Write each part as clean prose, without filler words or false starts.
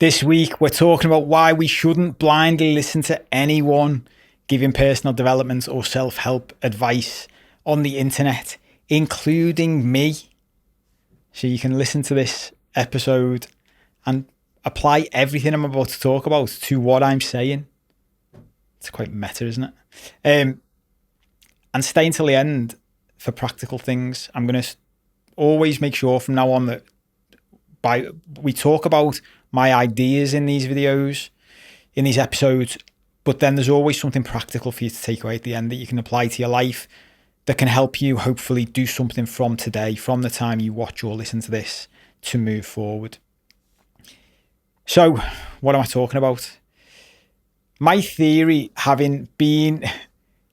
This week, we're talking about why we shouldn't blindly listen to anyone giving personal development or self-help advice on the internet, including me. So you can listen to this episode and apply everything I'm about to talk about to what I'm saying. It's quite meta, isn't it? And stay until the end for practical things. I'm going to always make sure from now on that we talk about my ideas in these videos, in these episodes, but then there's always something practical for you to take away at the end that you can apply to your life that can help you hopefully do something from today, from the time you watch or listen to this, to move forward. So, what am I talking about? My theory, having been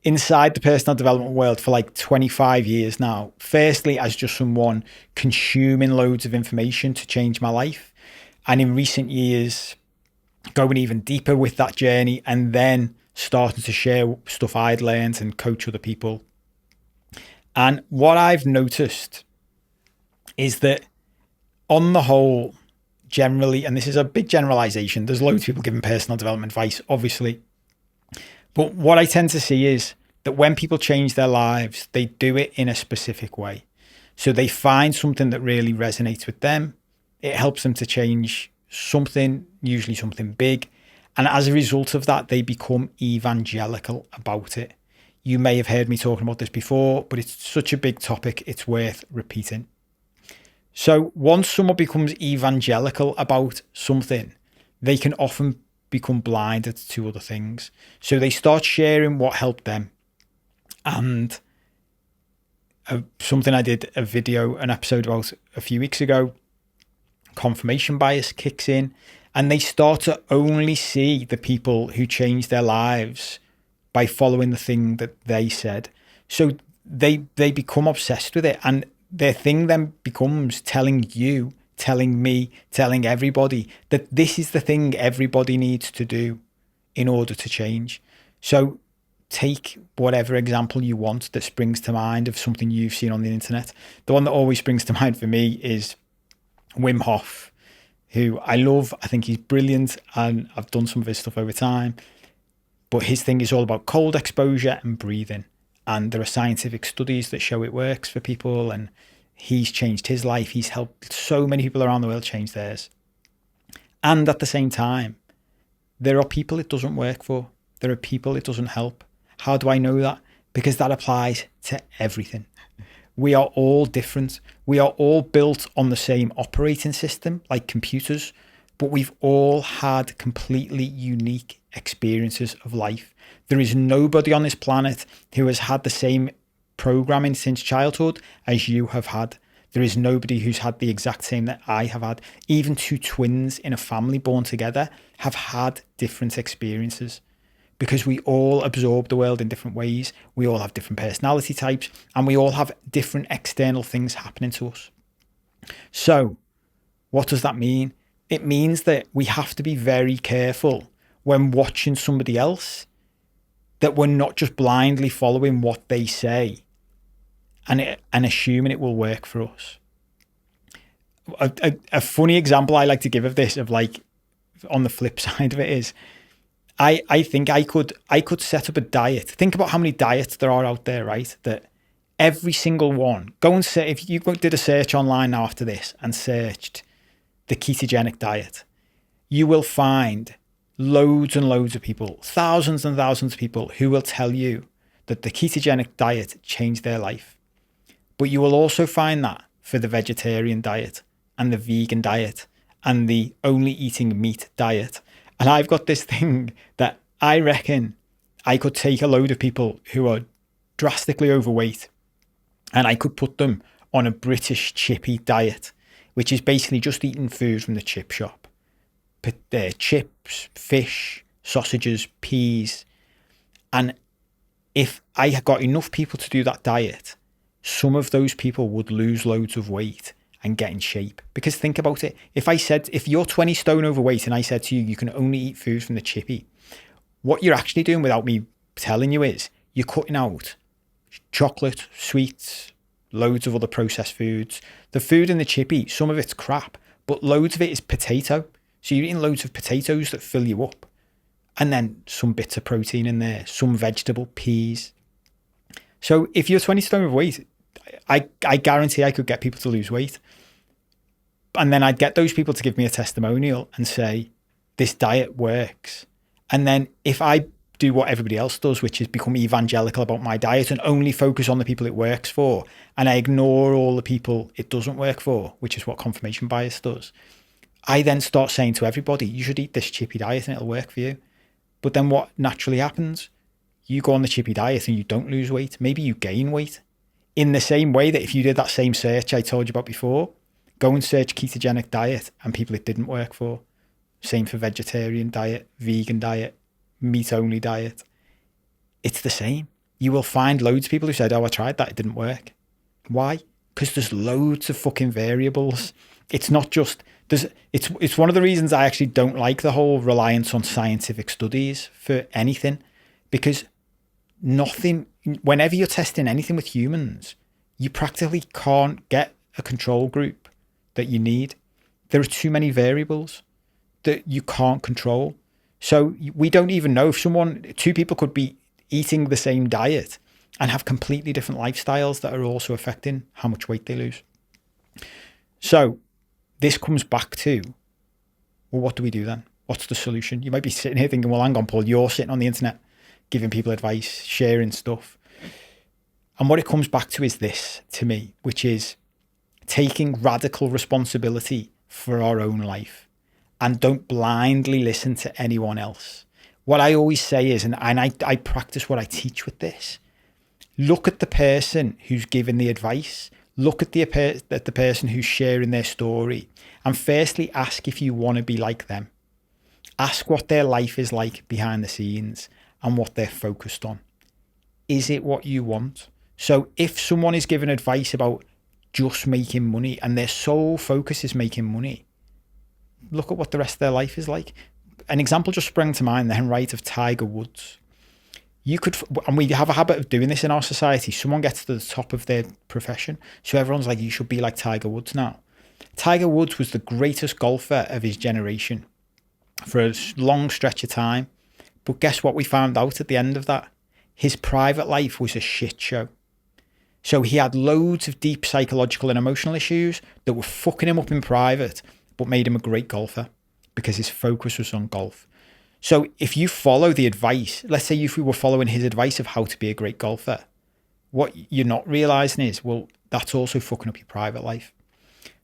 inside the personal development world for like 25 years now, firstly, as just someone consuming loads of information to change my life, and in recent years, going even deeper with that journey and then starting to share stuff I'd learned and coach other people. And what I've noticed is that on the whole, generally, and this is a big generalization, there's loads of people giving personal development advice, obviously. But what I tend to see is that when people change their lives, they do it in a specific way. So they find something that really resonates with them. It helps them to change something, usually something big. And as a result of that, they become evangelical about it. You may have heard me talking about this before, but it's such a big topic, it's worth repeating. So once someone becomes evangelical about something, they can often become blinded to other things. So they start sharing what helped them. And something I did an episode about a few weeks ago, confirmation bias kicks in, and they start to only see the people who change their lives by following the thing that they said. So they become obsessed with it, and their thing then becomes telling you, telling me, telling everybody that this is the thing everybody needs to do in order to change. So take whatever example you want that springs to mind of something you've seen on the internet. The one that always springs to mind for me is Wim Hof, who I love. I think he's brilliant, and I've done some of his stuff over time. But his thing is all about cold exposure and breathing. And there are scientific studies that show it works for people, and he's changed his life. He's helped so many people around the world change theirs. And at the same time, there are people it doesn't work for. There are people it doesn't help. How do I know that? Because that applies to everything. We are all different. We are all built on the same operating system, like computers, but we've all had completely unique experiences of life. There is nobody on this planet who has had the same programming since childhood as you have had. There is nobody who's had the exact same that I have had. Even two twins in a family born together have had different experiences, because we all absorb the world in different ways. We all have different personality types, and we all have different external things happening to us. So what does that mean? It means that we have to be very careful when watching somebody else, that we're not just blindly following what they say and assuming it will work for us. A funny example I like to give of this, of like on the flip side of it, is I think I could set up a diet. Think about how many diets there are out there, right? That every single one, go and say, if you did a search online now after this and searched the ketogenic diet, you will find loads and loads of people, thousands and thousands of people who will tell you that the ketogenic diet changed their life. But you will also find that for the vegetarian diet and the vegan diet and the only eating meat diet. And I've got this thing that I reckon I could take a load of people who are drastically overweight and I could put them on a British chippy diet, which is basically just eating food from the chip shop. Chips, fish, sausages, peas. And if I had got enough people to do that diet, some of those people would lose loads of weight and get in shape. Because think about it. If you're 20 stone overweight and I said to you, you can only eat food from the chippy, what you're actually doing without me telling you is you're cutting out chocolate, sweets, loads of other processed foods. The food in the chippy, some of it's crap, but loads of it is potato. So you're eating loads of potatoes that fill you up, and then some bits of protein in there, some vegetable, peas. So if you're 20 stone overweight, I guarantee I could get people to lose weight. And then I'd get those people to give me a testimonial and say, this diet works. And then if I do what everybody else does, which is become evangelical about my diet and only focus on the people it works for, and I ignore all the people it doesn't work for, which is what confirmation bias does, I then start saying to everybody, you should eat this chippy diet and it'll work for you. But then what naturally happens? You go on the chippy diet and you don't lose weight. Maybe you gain weight. In the same way that if you did that same search I told you about before, go and search ketogenic diet and people it didn't work for. Same for vegetarian diet, vegan diet, meat only diet. It's the same. You will find loads of people who said, oh, I tried that, it didn't work. Why? Because there's loads of fucking variables. It's not just, it's one of the reasons I actually don't like the whole reliance on scientific studies for anything, because nothing, whenever you're testing anything with humans, you practically can't get a control group that you need. There are too many variables that you can't control. So we don't even know if two people could be eating the same diet and have completely different lifestyles that are also affecting how much weight they lose. So this comes back to, well, what do we do then? What's the solution? You might be sitting here thinking, well, hang on, Paul, you're sitting on the internet giving people advice, sharing stuff. And what it comes back to is this, to me, which is taking radical responsibility for our own life. And don't blindly listen to anyone else. What I always say is, and I practice what I teach with this, look at the person who's giving the advice, look at the person who's sharing their story, and firstly ask if you want to be like them. Ask what their life is like behind the scenes and what they're focused on. Is it what you want? So if someone is giving advice about just making money and their sole focus is making money, look at what the rest of their life is like. An example just sprang to mind then, right, of Tiger Woods. You could, and we have a habit of doing this in our society, someone gets to the top of their profession, so everyone's like, you should be like Tiger Woods now. Tiger Woods was the greatest golfer of his generation for a long stretch of time. But guess what we found out at the end of that? His private life was a shit show. So he had loads of deep psychological and emotional issues that were fucking him up in private, but made him a great golfer because his focus was on golf. So if you follow the advice, let's say if we were following his advice of how to be a great golfer, what you're not realizing is, well, that's also fucking up your private life.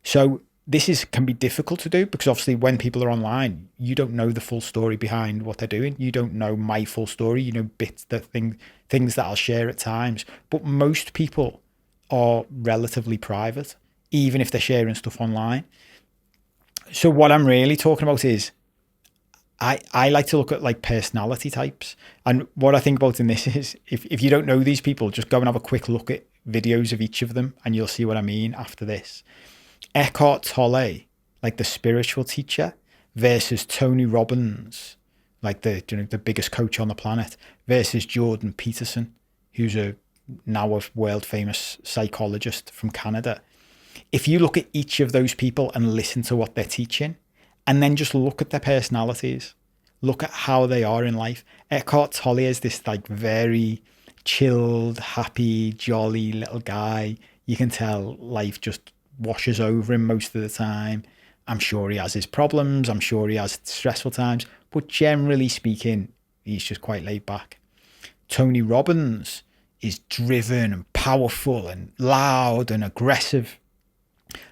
So this can be difficult to do because obviously when people are online, you don't know the full story behind what they're doing. You don't know my full story. You know bits, things that I'll share at times. But most people are relatively private, even if they're sharing stuff online. So what I'm really talking about is I like to look at like personality types. And what I think about in this is if you don't know these people, just go and have a quick look at videos of each of them and you'll see what I mean after this. Eckhart Tolle, like the spiritual teacher, versus Tony Robbins, like the biggest coach on the planet, versus Jordan Peterson, who's now a world famous psychologist from Canada. If you look at each of those people and listen to what they're teaching, and then just look at their personalities, look at how they are in life. Eckhart Tolle is this like very chilled, happy, jolly little guy. You can tell life just washes over him most of the time. I'm sure he has his problems. I'm sure he has stressful times. But generally speaking, he's just quite laid back. Tony Robbins is driven and powerful and loud and aggressive.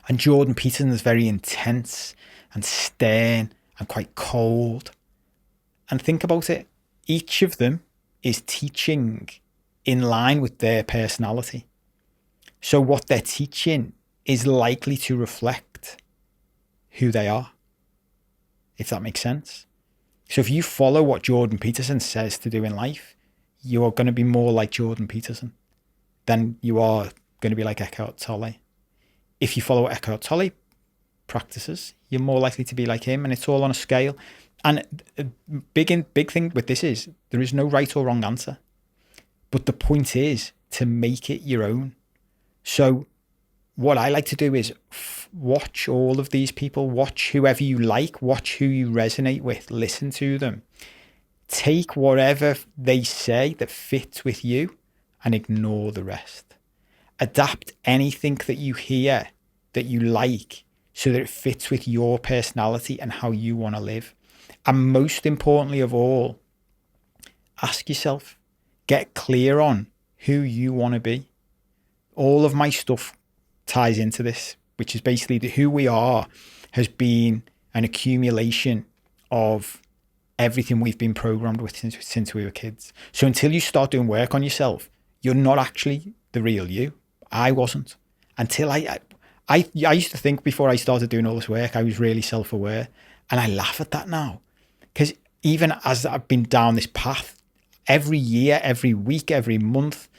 And Jordan Peterson is very intense and stern and quite cold. And think about it. Each of them is teaching in line with their personality. So what they're teaching is likely to reflect who they are, if that makes sense. So if you follow what Jordan Peterson says to do in life, you are going to be more like Jordan Peterson than you are going to be like Eckhart Tolle. If you follow Eckhart Tolle practices, you're more likely to be like him, and it's all on a scale. And a big thing with this is there is no right or wrong answer. But the point is to make it your own. So what I like to do is watch all of these people, watch whoever you like, watch who you resonate with, listen to them. Take whatever they say that fits with you and ignore the rest. Adapt anything that you hear that you like so that it fits with your personality and how you want to live. And most importantly of all, ask yourself, get clear on who you want to be. All of my stuff ties into this, which is basically that who we are has been an accumulation of everything we've been programmed with since we were kids. So until you start doing work on yourself, you're not actually the real you. I wasn't. Until I used to think before I started doing all this work, I was really self-aware. And I laugh at that now. Because even as I've been down this path, every year, every week, every month,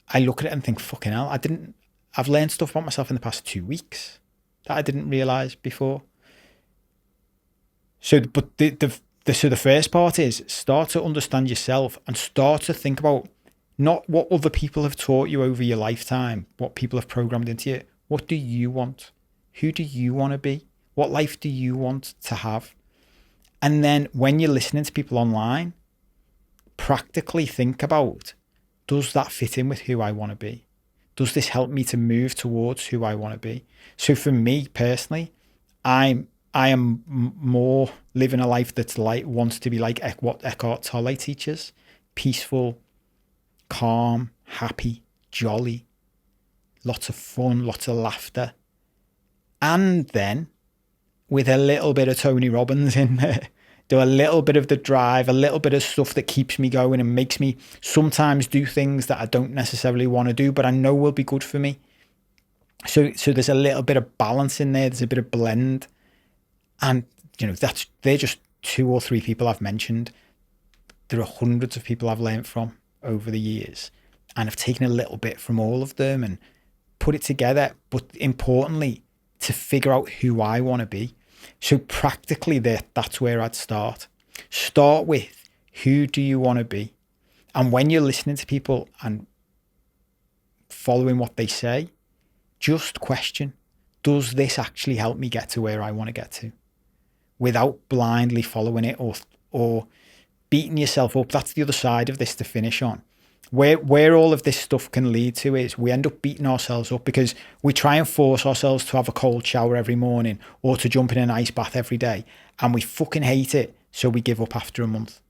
I look at it and think, fucking hell, I've learned stuff about myself in the past 2 weeks that I didn't realize before. So, but so the first part is start to understand yourself and start to think about not what other people have taught you over your lifetime, what people have programmed into you. What do you want? Who do you want to be? What life do you want to have? And then when you're listening to people online, practically think about, does that fit in with who I want to be? Does this help me to move towards who I want to be? So for me personally, I am more living a life that's like, wants to be like what Eckhart Tolle teaches: peaceful, calm, happy, jolly, lots of fun, lots of laughter. And then with a little bit of Tony Robbins in there, do a little bit of the drive, a little bit of stuff that keeps me going and makes me sometimes do things that I don't necessarily want to do, but I know will be good for me. So there's a little bit of balance in there. There's a bit of blend. And, they're just 2 or 3 people I've mentioned. There are hundreds of people I've learned from over the years. And I've taken a little bit from all of them and put it together. But importantly, to figure out who I want to be. So practically that's where I'd start. Start with, who do you want to be? And when you're listening to people and following what they say, just question, does this actually help me get to where I want to get to? Without blindly following it or beating yourself up. That's the other side of this to finish on. Where all of this stuff can lead to is we end up beating ourselves up because we try and force ourselves to have a cold shower every morning or to jump in an ice bath every day, and we fucking hate it, so we give up after a month.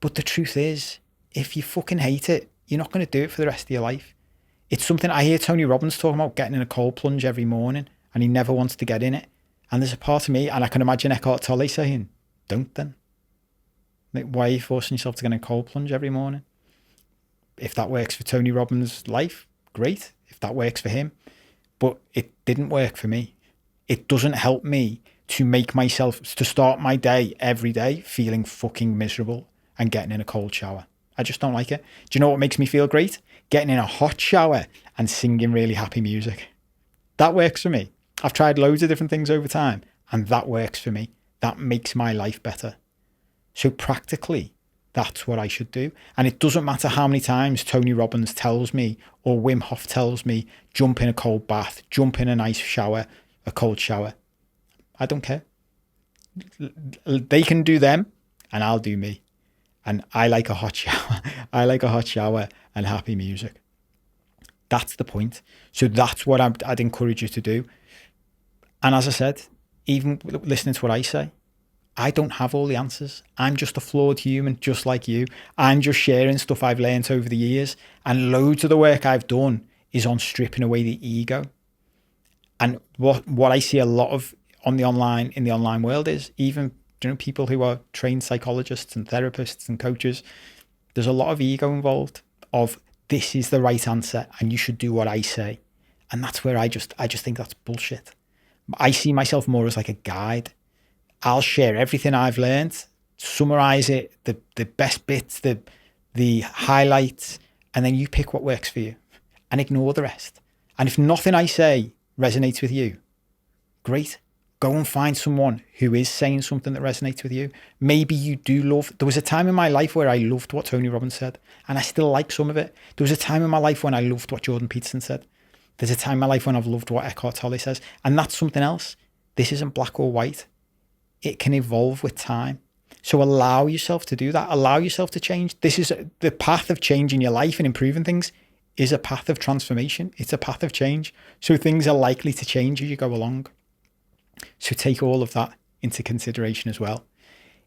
But the truth is, if you fucking hate it, you're not going to do it for the rest of your life. It's something I hear Tony Robbins talking about, getting in a cold plunge every morning, and he never wants to get in it. And there's a part of me, and I can imagine Eckhart Tolle saying, don't then. Like, why are you forcing yourself to get in a cold plunge every morning? If that works for Tony Robbins' life, great. If that works for him. But it didn't work for me. It doesn't help me to start my day every day feeling fucking miserable and getting in a cold shower. I just don't like it. Do you know what makes me feel great? Getting in a hot shower and singing really happy music. That works for me. I've tried loads of different things over time, and that works for me. That makes my life better. So practically, that's what I should do. And it doesn't matter how many times Tony Robbins tells me or Wim Hof tells me, jump in a cold bath, jump in a nice shower, a cold shower. I don't care. They can do them and I'll do me. And I like a hot shower. I like a hot shower and happy music. That's the point. So that's what I'd encourage you to do. And as I said, even listening to what I say, I don't have all the answers. I'm just a flawed human, just like you. I'm just sharing stuff I've learned over the years. And loads of the work I've done is on stripping away the ego. And what I see a lot of in the online world is even people who are trained psychologists and therapists and coaches, there's a lot of ego involved of this is the right answer and you should do what I say. And that's where I just think that's bullshit. I see myself more as like a guide. I'll share everything I've learned, summarize it, the best bits, the highlights, and then you pick what works for you and ignore the rest. And if nothing I say resonates with you, great. Go and find someone who is saying something that resonates with you. Maybe you do love. There was a time in my life where I loved what Tony Robbins said, and I still like some of it. There was a time in my life when I loved what Jordan Peterson said. There's a time in my life when I've loved what Eckhart Tolle says, and that's something else. This isn't black or white. It can evolve with time. So allow yourself to do that. Allow yourself to change. This is the path of changing your life and improving things is a path of transformation. It's a path of change. So things are likely to change as you go along. So take all of that into consideration as well.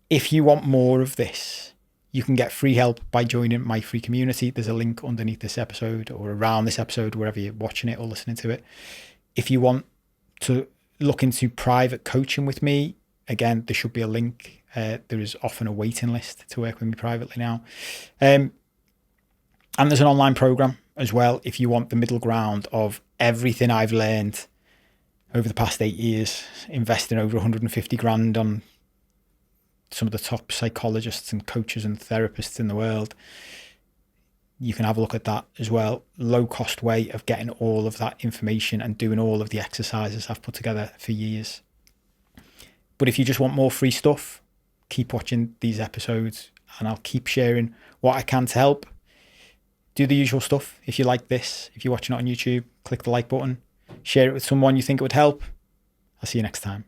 If you want more of this, you can get free help by joining my free community. There's a link underneath this episode or around this episode, wherever you're watching it or listening to it. If you want to look into private coaching with me, again, there should be a link. There is often a waiting list to work with me privately now. And there's an online program as well if you want the middle ground of everything I've learned over the past 8 years, investing over 150 grand on some of the top psychologists and coaches and therapists in the world. You can have a look at that as well. Low cost way of getting all of that information and doing all of the exercises I've put together for years. But if you just want more free stuff, keep watching these episodes and I'll keep sharing what I can to help. Do the usual stuff. If you like this, if you're watching it on YouTube, click the like button, share it with someone you think it would help. I'll see you next time.